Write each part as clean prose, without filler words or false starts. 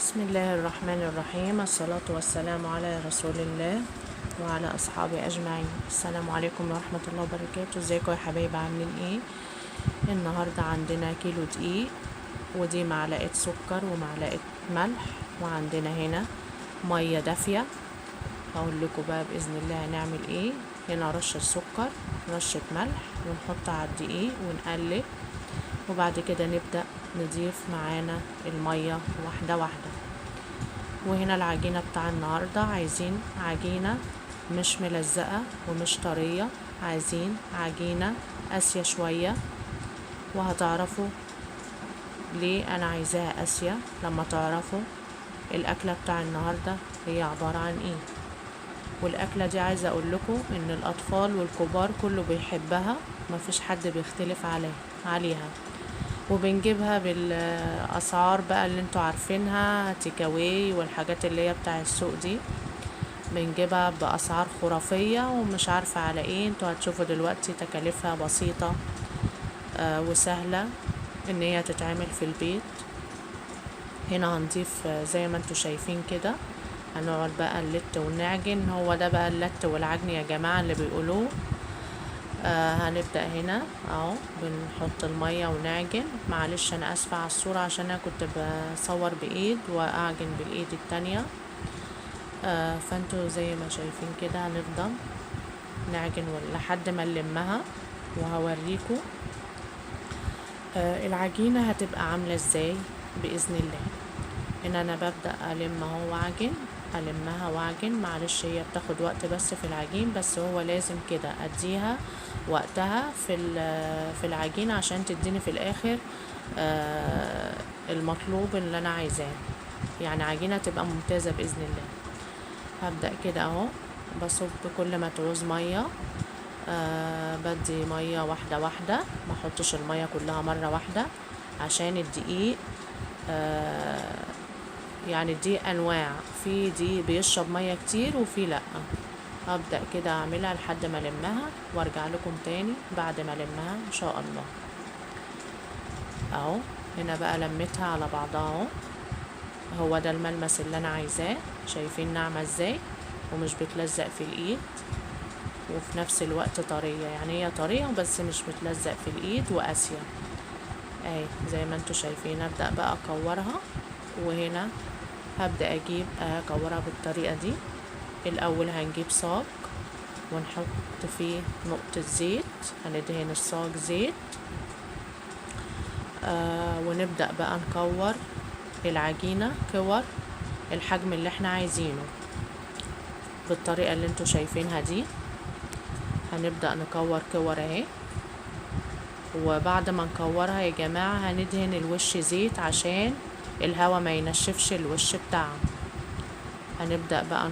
بسم الله الرحمن الرحيم، الصلاة والسلام على رسول الله وعلى أصحابه أجمعين. السلام عليكم ورحمة الله وبركاته. ازيكم يا حبايبي، عاملين ايه؟ النهاردة عندنا كيلو دقيق، ودي معلقة سكر ومعلقة ملح، وعندنا هنا مية دافية. هقول لكم بقى بإذن الله هنعمل ايه. هنا رشة سكر، رشة ملح، ونحط على الدقيق ونقلب، وبعد كده نبدأ نضيف معانا المية واحدة واحدة. وهنا العجينة بتاع النهاردة عايزين عجينة مش ملزقة ومش طرية، عايزين عجينة قاسية شوية. وهتعرفوا ليه أنا عايزاها قاسية لما تعرفوا الأكلة بتاع النهاردة هي عبارة عن ايه. والأكلة دي عايزة أقول لكم إن الأطفال والكبار كله بيحبها، مفيش حد بيختلف عليها. وبنجيبها بالاسعار بقى اللي انتوا عارفينها، تيكاواي والحاجات اللي هي بتاع السوق دي، بنجيبها باسعار خرافية ومش عارفة على ايه. انتوا هتشوفوا دلوقتي تكاليفها بسيطة وسهلة ان هي تتعمل في البيت. هنا هنضيف زي ما انتوا شايفين كده، هنقعد بقى نلت ونعجن. هو ده بقى اللت والعجن يا جماعة اللي بيقولوه. هنبدأ هنا اهو بنحط المية ونعجن. معلش انا اسفة على الصورة عشان انا كنت بصور بايد واعجن بالايد التانية. فانتوا زي ما شايفين كده هنفضل نعجن لحد ما نلمها، وهوريكم العجينة هتبقى عاملة ازاي بإذن الله. هنا انا ببدأ الم اهو واعجن، المها واعجن. معلش هي بتاخد وقت بس في العجين، بس هو لازم كده اديها وقتها في العجين عشان تديني في الاخر المطلوب اللي انا عايزاه، يعني عجينة تبقى ممتازة باذن الله. هبدأ كده اهو بصب كل ما تعوز مية. بدي مية واحدة واحدة، ما احطش المية كلها مرة واحدة عشان الدقيق يعني دي انواع، في دي بيشرب ميه كتير وفي لا. هبدأ كده اعملها لحد ما المها وارجع لكم تاني بعد ما المها ان شاء الله. اهو هنا بقى لميتها على بعضها اهو. هو ده الملمس اللي انا عايزاه. شايفين ناعمه ازاي ومش بتلزق في الايد، وفي نفس الوقت طريه، يعني هي طريه بس مش بتلزق في الايد وقاسيه اهي زي ما انتوا شايفين. ابدأ بقى اكورها، وهنا هبدأ اجيب اكورها بالطريقة دي. الاول هنجيب صاج ونحط فيه نقطة زيت، هندهن الصاج زيت. ونبدأ بقى نكور العجينة كور الحجم اللي احنا عايزينه بالطريقة اللي انتوا شايفينها دي. هنبدأ نكور كور اهي. وبعد ما نكورها يا جماعة هندهن الوش زيت عشان الهوا ما ينشفش الوش بتاعها. هنبدأ بقى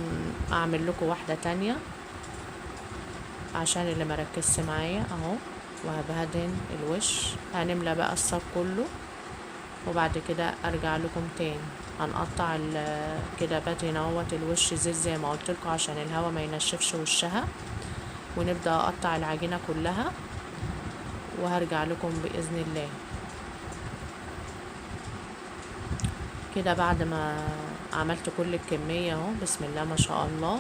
اعمل لكم واحدة تانية عشان اللي مركزش معايا اهو. وهبهدن الوش، هنملى بقى الصاج كله، وبعد كده ارجع لكم تاني. هنقطع كده بدهن اهوت الوش زيت زي ما قلت لكم عشان الهوا ما ينشفش وشها. ونبدأ اقطع العجينة كلها وهرجع لكم بإذن الله. كده بعد ما عملت كل الكمية اهو، بسم الله ما شاء الله.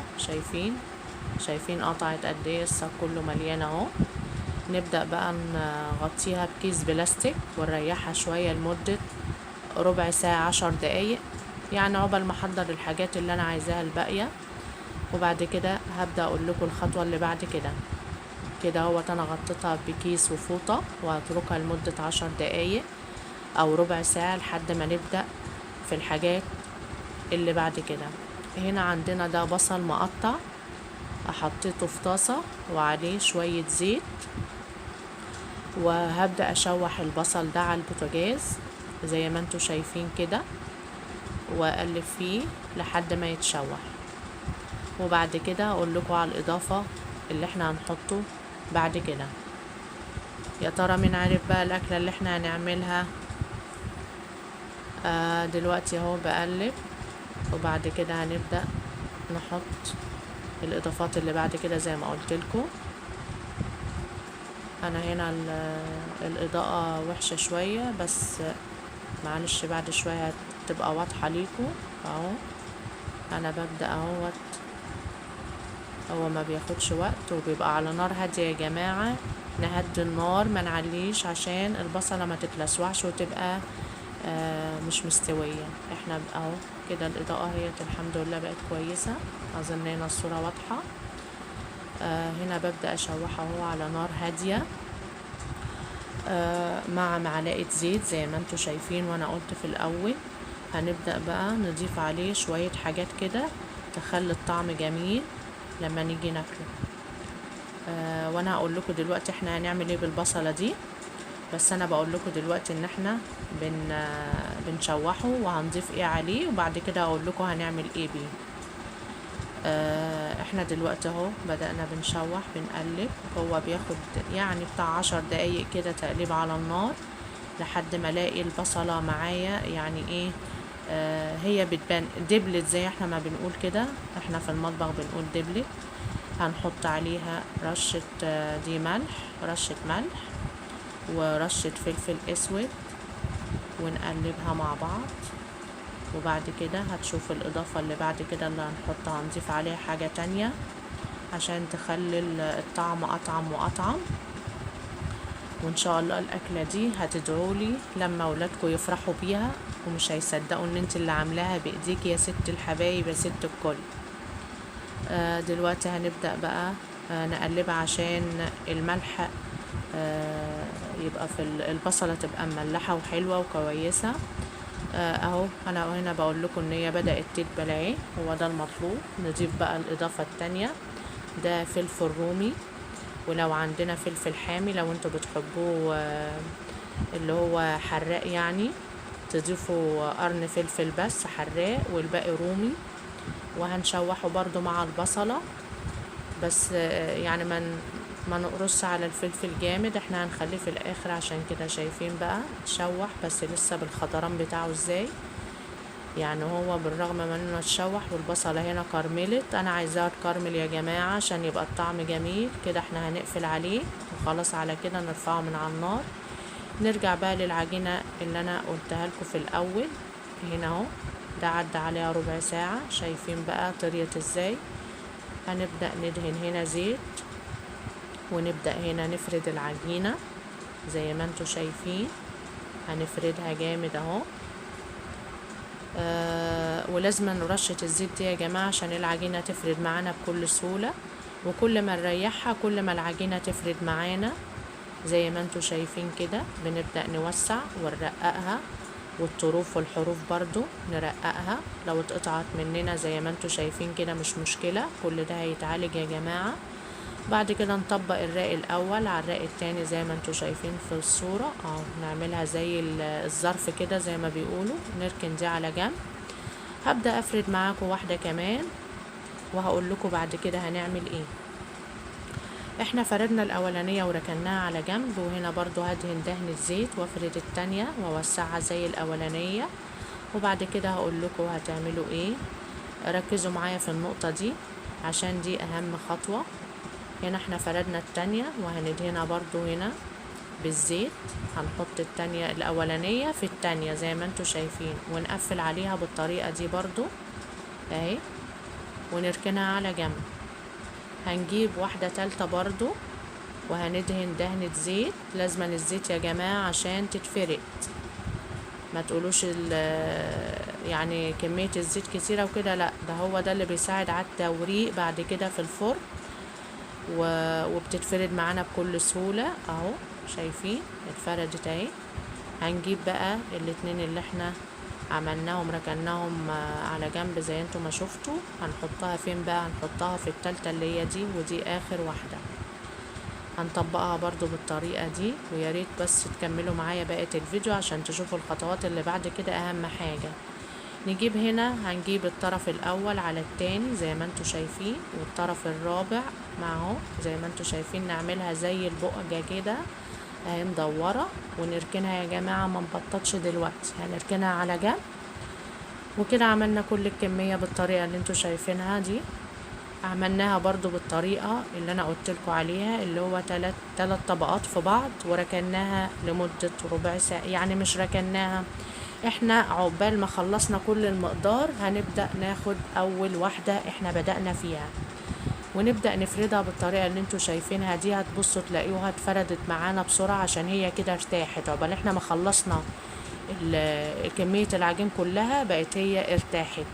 شايفين قطعت قد ايه، الصاج كله مليان اهو. نبدأ بقى نغطيها بكيس بلاستيك ونريحها شوية لمدة ربع ساعة 10 دقايق، يعني عقبال ما احضر الحاجات اللي انا عايزاها الباقية. وبعد كده هبدأ اقول لكم الخطوة اللي بعد كده. كده اهوت انا غطيتها بكيس وفوطة وهتركها لمدة 10 دقايق او ربع ساعة لحد ما نبدأ في الحاجات اللي بعد كده. هنا عندنا ده بصل مقطع، حطيته في طاسة وعليه شوية زيت، وهبدأ اشوح البصل ده على البوتاجاز زي ما انتوا شايفين كده، واقلب فيه لحد ما يتشوح. وبعد كده اقول لكم على الاضافة اللي احنا هنحطه بعد كده. يا ترى مين عارف بقى الاكلة اللي احنا هنعملها؟ دلوقتي اهو بقلب، وبعد كده هنبدأ نحط الاضافات اللي بعد كده زي ما قلت لكم. انا هنا الاضاءة وحشة شوية، بس معلش بعد شوية تبقى واضحة ليكم اهو. انا ببدأ اهوت، هو ما بياخدش وقت وبيبقى على نار هادية يا جماعة. نهدي النار ما نعليش عشان البصلة ما تتلسوعش وتبقى مش مستوية. احنا اهو كده الاضاءة هي الحمد لله بقت كويسة، اظن هنا الصورة واضحة. هنا ببدأ اشوحه اهو على نار هادية مع معلقة زيت زي ما انتوا شايفين وانا قلت في الاول. هنبدأ بقى نضيف عليه شوية حاجات كده تخلي الطعم جميل لما نيجي ناكله. وانا هقول لكم دلوقتي احنا هنعمل ايه بالبصلة دي، بس انا بقول لكم دلوقتي ان احنا بنشوحه وهنضيف ايه عليه، وبعد كده هقول لكم هنعمل ايه بيه. احنا دلوقتي اهو بدأنا بنشوح بنقلب، هو بياخد يعني بتاع 10 دقايق كده تقليب على النار لحد ما الاقي البصلة معايا يعني ايه هي بتبان دبلت زي احنا ما بنقول كده، احنا في المطبخ بنقول دبلت. هنحط عليها رشة دي ملح، رشة ملح ورشة فلفل اسود ونقلبها مع بعض. وبعد كده هتشوف الاضافة اللي بعد كده اللي هنحطها، هنضيف عليها حاجة تانية عشان تخلي الطعم اطعم واطعم. وان شاء الله الاكلة دي هتدعولي لما اولادكم يفرحوا بيها ومش هيصدقوا ان انت اللي عاملاها بايديك يا ست الحبايب يا ست الكل. دلوقتي هنبدأ بقى نقلبها عشان الملح يبقى في البصلة تبقى مملحة وحلوة وكويسة. اهو انا هنا بقول لكم ان هي بدأت تدبل اهي، هو ده المطلوب. نضيف بقى الاضافة التانية، ده فلفل رومي، ولو عندنا فلفل حامي لو انتوا بتحبوه اللي هو حراق يعني تضيفوا قرن فلفل بس حراق والباقي رومي. وهنشوحه برضو مع البصلة، بس يعني ما نقرص على الفلفل جامد، احنا هنخليه في الاخر. عشان كده شايفين بقى اتشوح بس لسه بالخضران بتاعه ازاي، يعني هو بالرغم من انه اتشوح والبصلة هنا كرملت، انا عايزاها تكرمل يا جماعة عشان يبقى الطعم جميل كده. احنا هنقفل عليه وخلاص على كده نرفعه من على النار. نرجع بقى للعجينة اللي انا قلتها لكم في الاول. هنا اهو ده عدى عليها ربع ساعة، شايفين بقى طريت ازاي. هنبدأ ندهن هنا زيت ونبدأ هنا نفرد العجينة زي ما انتوا شايفين، هنفردها جامد اهو. ولازم نرشة الزيت دي يا جماعة عشان العجينة تفرد معانا بكل سهولة، وكل ما نريحها كل ما العجينة تفرد معانا زي ما انتوا شايفين كده. بنبدأ نوسع ونرققها، والطروف والحروف برضو نرققها. لو اتقطعت مننا زي ما انتوا شايفين كده مش مشكلة، كل ده هيتعالج يا جماعة. بعد كده نطبق الراق الاول على الراق التاني زي ما انتوا شايفين في الصورة نعملها زي الظرف كده زي ما بيقولوا. نركن دي على جنب. هبدأ افرد معاكم واحدة كمان وهقول لكم بعد كده هنعمل ايه. احنا فردنا الاولانية وركناها على جنب، وهنا برضو هدهن دهن الزيت وافرد التانية واوسعها زي الاولانية. وبعد كده هقول لكم هتعملوا ايه. ركزوا معايا في النقطة دي عشان دي اهم خطوة. هنا احنا فردنا التانية وهندهنها برضو هنا بالزيت. هنحط التانية الاولانية في التانية زي ما انتوا شايفين، ونقفل عليها بالطريقة دي برضو اهي، ونركنها على جنب. هنجيب واحدة تالتة برضو وهندهن دهنة زيت. لازم الزيت يا جماعة عشان تتفرد، ما تقولوش يعني كمية الزيت كتيرة وكده، لا ده هو ده اللي بيساعد على التوريق بعد كده في الفرن وبتتفرد معانا بكل سهولة اهو. شايفين اتفردت اهي. هنجيب بقى الاتنين اللي احنا عملناهم ركناهم على جنب زي انتوا ما شفتوا. هنحطها فين بقى؟ هنحطها في التالتة اللي هي دي، ودي اخر واحدة. هنطبقها برضو بالطريقة دي، وياريت بس تكملوا معايا بقية الفيديو عشان تشوفوا الخطوات اللي بعد كده اهم حاجة. نجيب هنا هنجيب الطرف الاول على التاني زي ما انتوا شايفين، والطرف الرابع معه زي ما انتوا شايفين. نعملها زي البقجة كده اهي مدورة، ونركنها يا جماعة ما نبططش دلوقتي، هنركنها على جنب. وكده عملنا كل الكمية بالطريقة اللي انتوا شايفينها دي. عملناها برضو بالطريقة اللي انا قلتلكوا عليها، اللي هو تلات طبقات في بعض، وركناها لمدة ربع ساعة. يعني مش ركناها، احنا عقبال ما خلصنا كل المقدار هنبدأ ناخد اول واحدة احنا بدأنا فيها، ونبدأ نفردها بالطريقة اللي انتوا شايفينها دي. هتبصوا تلاقيوها اتفردت معانا بسرعة عشان هي كده ارتاحت. عقبال احنا ما خلصنا كمية العجين كلها بقت هي ارتاحت.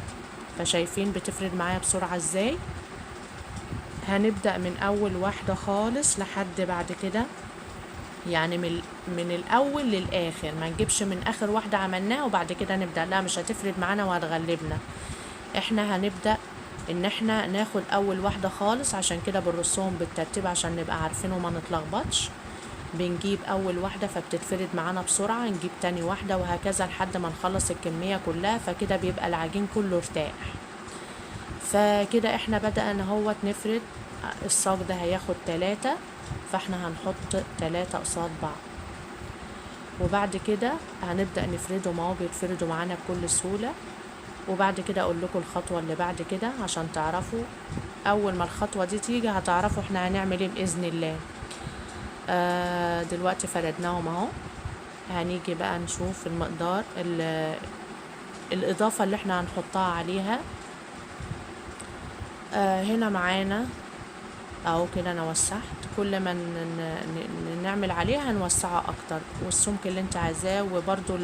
فشايفين بتفرد معايا بسرعة ازاي. هنبدأ من اول واحدة خالص لحد بعد كده، يعني من الاول للاخر، ما نجيبش من اخر واحدة عملناها وبعد كده نبدأ، لا مش هتفرد معانا وهتغلبنا. احنا هنبدأ ان احنا ناخد اول واحدة خالص، عشان كده بنرصهم بالترتيب عشان نبقى عارفين وما نتلخبطش. بنجيب اول واحدة فبتتفرد معانا بسرعة، نجيب تاني واحدة وهكذا لحد ما نخلص الكمية كلها، فكده بيبقى العجين كله ارتاح. فكده احنا بدأنا هو نفرد. الصاج ده هياخد 3، فاحنا هنحط 3 قصاد بعض، وبعد كده هنبدأ نفردهم اهو، بيتفردوا معانا بكل سهولة. وبعد كده اقول لكم الخطوة اللي بعد كده عشان تعرفوا. اول ما الخطوة دي تيجي هتعرفوا احنا هنعمل ايه بإذن الله. دلوقتي فردناهم اهو. هنيجي بقى نشوف المقدار الإضافة اللي احنا هنحطها عليها. هنا معانا اهو كده انا وسعت. كل ما نعمل عليها هنوسعها اكتر، والسمك اللي انت عايزاه، وبرضو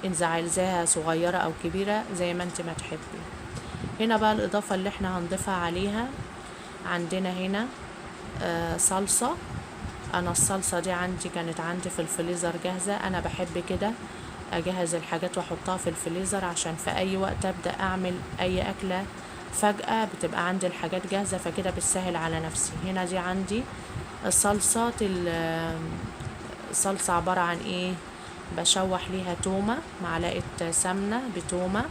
انت عايزاها صغيرة او كبيرة زي ما انت ما تحبي. هنا بقى الإضافة اللي احنا هنضيفها عليها. عندنا هنا صلصة. انا الصلصة دي كانت عندي في الفريزر جاهزة. انا بحب كده اجهز الحاجات واحطها في الفريزر عشان في اي وقت ابدأ اعمل اي اكلة فجأة بتبقى عندي الحاجات جاهزة، فكده بتسهل على نفسي. هنا دي عندي الصلصة. الصلصة عبارة عن ايه؟ بشوح ليها تومة، معلقة سمنة بتومة،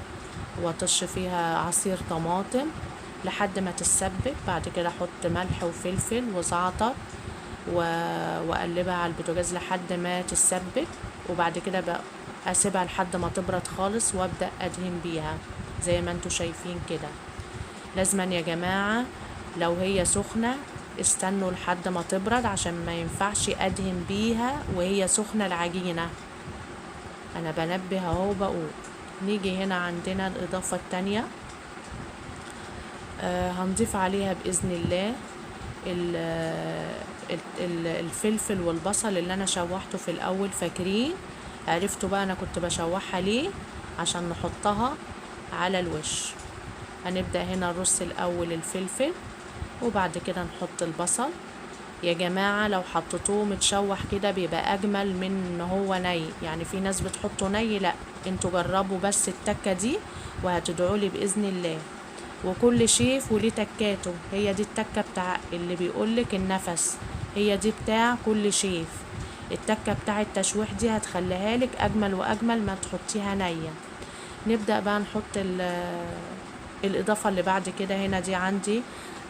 واطش فيها عصير طماطم لحد ما تتسبك. بعد كده احط ملح وفلفل وزعتر واقلبها على البوتاجاز لحد ما تتسبك. وبعد كده بقى اسيبها لحد ما تبرد خالص وابدأ ادهن بيها زي ما انتوا شايفين كده. لازما يا جماعة لو هي سخنة استنوا لحد ما تبرد، عشان ما ينفعش ادهن بيها وهي سخنة العجينة. انا بنبه اهو بقول. نيجي هنا عندنا الاضافة التانية. هنضيف عليها باذن الله الفلفل والبصل اللي انا شوحته في الاول. فاكرين؟ عرفتوا بقى انا كنت بشوحها ليه؟ عشان نحطها على الوش. هنبدأ هنا نرص الاول الفلفل، وبعد كده نحط البصل. يا جماعة لو حطيتوه متشوح كده بيبقى اجمل من ان هو ني. يعني في ناس بتحطه ني، لا انتوا جربوا بس التكة دي وهتدعولي باذن الله. وكل شيف وليه تكاته. هي دي التكة بتاع اللي بيقولك النفس، هي دي بتاع كل شيف. التكة بتاع التشويح دي هتخليها لك اجمل واجمل ما تحطيها نية. نبدأ بقى نحط الاضافة اللي بعد كده. هنا دي عندي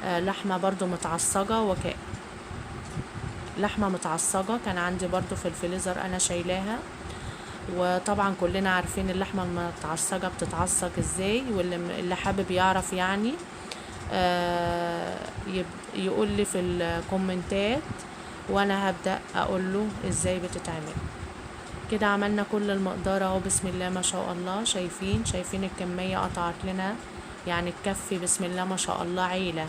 لحمة برضو متعصجة، لحمة متعصجة كان عندي برضو في الفريزر انا شايلاها. وطبعا كلنا عارفين اللحمة المتعصجة بتتعصج ازاي، واللي حابب يعرف يعني يقول لي في الكومنتات وانا هبدأ اقول له ازاي بتتعمل. كده عملنا كل المقدار اهو. بسم الله ما شاء الله. شايفين الكمية قطعت لنا يعني تكفي بسم الله ما شاء الله عيلة،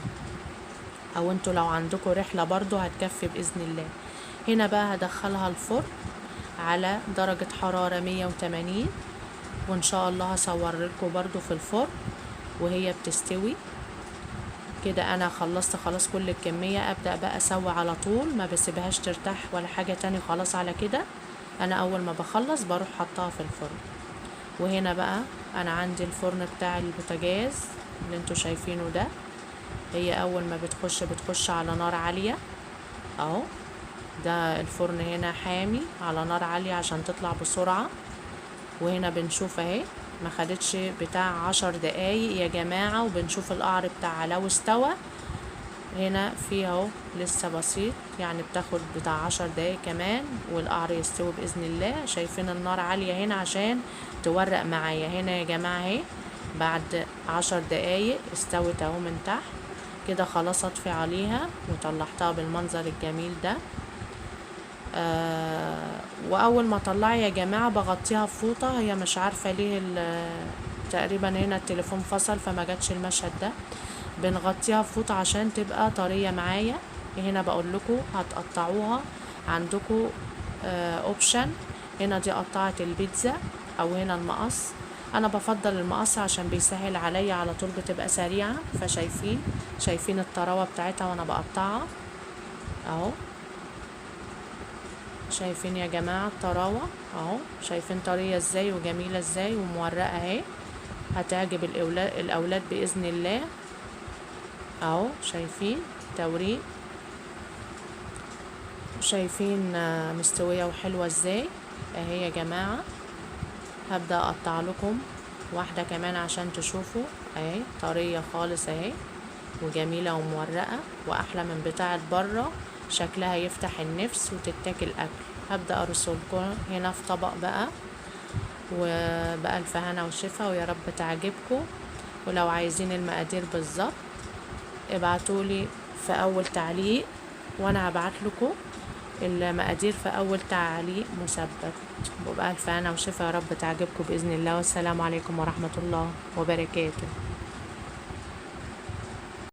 او انتوا لو عندكم رحلة برضو هتكفي بإذن الله. هنا بقى هدخلها الفرن على درجة حرارة 180، وان شاء الله هصور لكم برضو في الفرن وهي بتستوي. كده انا خلصت خلاص كل الكمية. ابدأ بقى اسوي على طول، ما بسيبهاش ترتاح ولا حاجة تاني. خلاص على كده انا اول ما بخلص بروح حطها في الفرن. وهنا بقى انا عندي الفرن بتاع البوتاجاز اللي انتوا شايفينه ده. هي اول ما بتخش على نار عالية اهو. ده الفرن هنا حامي على نار عالية عشان تطلع بسرعة. وهنا بنشوف اهي ما خدتش بتاع 10 دقايق يا جماعة، وبنشوف القعر بتاعها لو استوى. هنا فيه اهو لسه بسيط، يعني بتاخد بتاع 10 دقايق كمان والقعر يستوي بإذن الله. شايفين النار عالية هنا عشان تورق معايا. هنا يا جماعة اهي بعد 10 دقايق استوت اهو من تحت كده. خلاص اطفي عليها وطلعتها بالمنظر الجميل ده. واول ما اطلعها يا جماعه بغطيها بفوطه. هي مش عارفه ليه تقريبا هنا التليفون فصل فما جاتش المشهد ده. بنغطيها بفوطه عشان تبقى طريه معايا. هنا بقول لكم هتقطعوها عندكم اوبشن. هنا دي قطعه البيتزا او هنا المقص. انا بفضل المقص عشان بيسهل عليا على طول، بتبقى سريعه. شايفين الطراوه بتاعتها وانا بقطعها اهو. شايفين يا جماعه الطراوه اهو، شايفين طريه ازاي وجميله ازاي ومورقه اهي. هتعجب الاولاد باذن الله اهو. شايفين توريق، شايفين مستويه وحلوه ازاي اهي يا جماعه. هبدا اقطع لكم واحده كمان عشان تشوفوا اهي، طريه خالص اهي وجميله ومورقه واحلى من بتاعه بره. شكلها يفتح النفس وتتاكل اكل. هبدا ارسلكم هنا في طبق بقى، وبألف هنا وشفا، ويا رب تعجبكم. ولو عايزين المقادير بالظبط ابعتولي في اول تعليق وانا هبعت لكم المقادير في اول تعليق مثبت. وبألف هنا وشفا، يا رب تعجبكم باذن الله. والسلام عليكم ورحمه الله وبركاته.